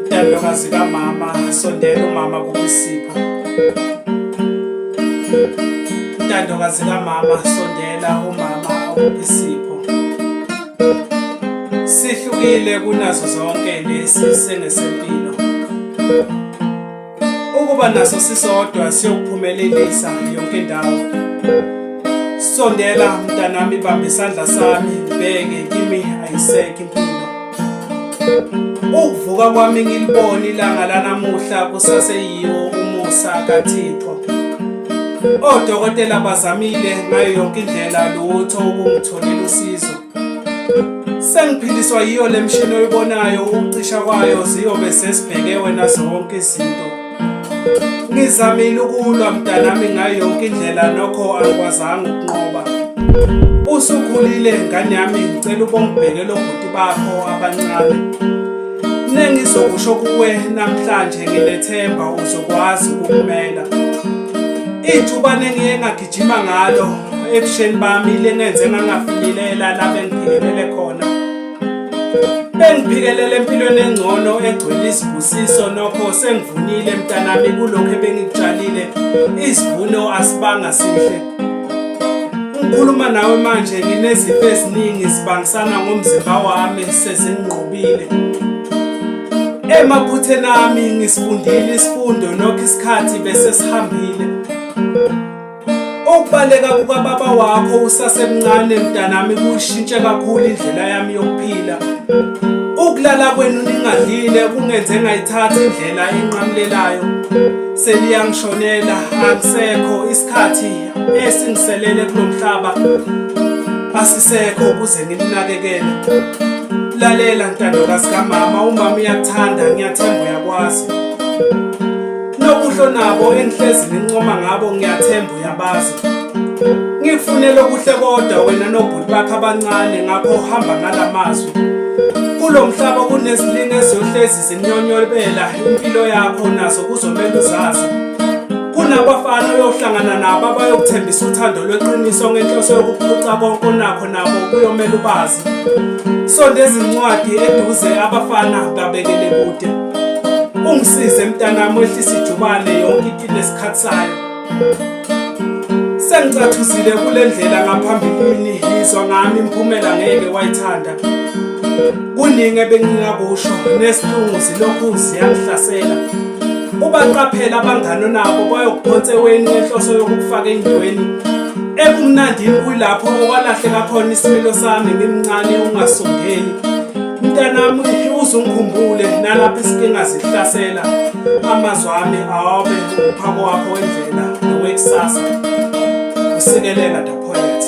Intandokazi kamama, sondela umama kubisipho. Intandokazi kamama, sondela umama kubisipho. Sihlukile kunazo zonke lesi sengesempilo. Ukuba naso sisodwa siyokuphumelelisa yonke indawo. Sondela mntanami, bamba isandla sami, ngibheke kimi ayisekho impilo. Ukuvuka kwami ngilibona ilanga lanamuhla kusaseyiwo umusa kaThixo. Odokotela bazamile ngayo yonke indlela lutho ukungitholela usizo. Sengiphiliswa yiyo le mshini oyibonayo, ukucisha kwayo ziyobe sesibhekewe nazo zonke izinto. Ngizamile ukulwa mntanami ngayo yonke indlela, nokho angikwazanga ukunqoba. Usukhulile ngane yami, ngicela ubongibhekele obhuti bakho abancane. Nengizokusho kuwe namhlanje nginethemba uzokwazi ukumela. Ithuba nengiye ngagijima ngalo ebusheni bami lengenze ngangafinyelela la bengiphikelele khona. Bengiphikelele empilweni engcono egcwele isibusiso, nokho sengivunile mntanami kulokho ebengikutshalile. Isivuno asibanga sihle. Ngikhuluma nawe manje nginezifo eziningi zibangisana ngomzimba wami sezinqobile. Emaphutheni ami ngisifundile isifundo, nokho isikhathi bese sihambile. Ukubaleka kukababa wakho usasemncane mntanami kuyishintshe kakhulu indlela yami yokuphila. Ukulala kwenu ningadlile kungenze ngayithatha indlela enqamlelayo. Seliyangishonela, angisekho isikhathi esingiselele kulomhlaba asisekho ukuze ngilinakekele. Lalela ntandokazi kamama, umama uyakuthanda, ngiyathemba uyakwazi. Nobuhlo nabo engihlezi ngincoma ngabo ngiyathemba uyabazi. Ngikufunela okuhle kodwa wena nobhuti bakho abancane, ngakho hamba ngalamazwi. Kulo mhlaba kunezilingo eziyohlezi zinyonyobela impilo yakho, nazo kuzomela uzazi. Kunabafana oyohlangana nabo abayokuthembisa uthando lweqiniso ngenhloso yokuphuca konke onakho, nabo kuyomela ubazi. Sondeza izincwadi eduze abafana babekele kude. Ungisize mntanami, wehlise ijubane yonke into lesikhathi sayo. Sengicathuzile kule ndlela ngaphambilini, yizwa ngami imphumela ngeke wayithanda. Kuningi ebengingakusho nesihungu zilokhu ziyangihlasela. Ubaqaphela abangano nabo bayokuphonsa eweni ngenhloso yokufaka endweni. Ebumnandini kuyilapho okwalahleka khona isimilo sami ngimncane ungasondeli. Mntanami uzungikhumbule nalapho izinkinga zihlasela. Amazwi ami awabe umphako wakho wendlela nowekusasa. Usikelela the poet.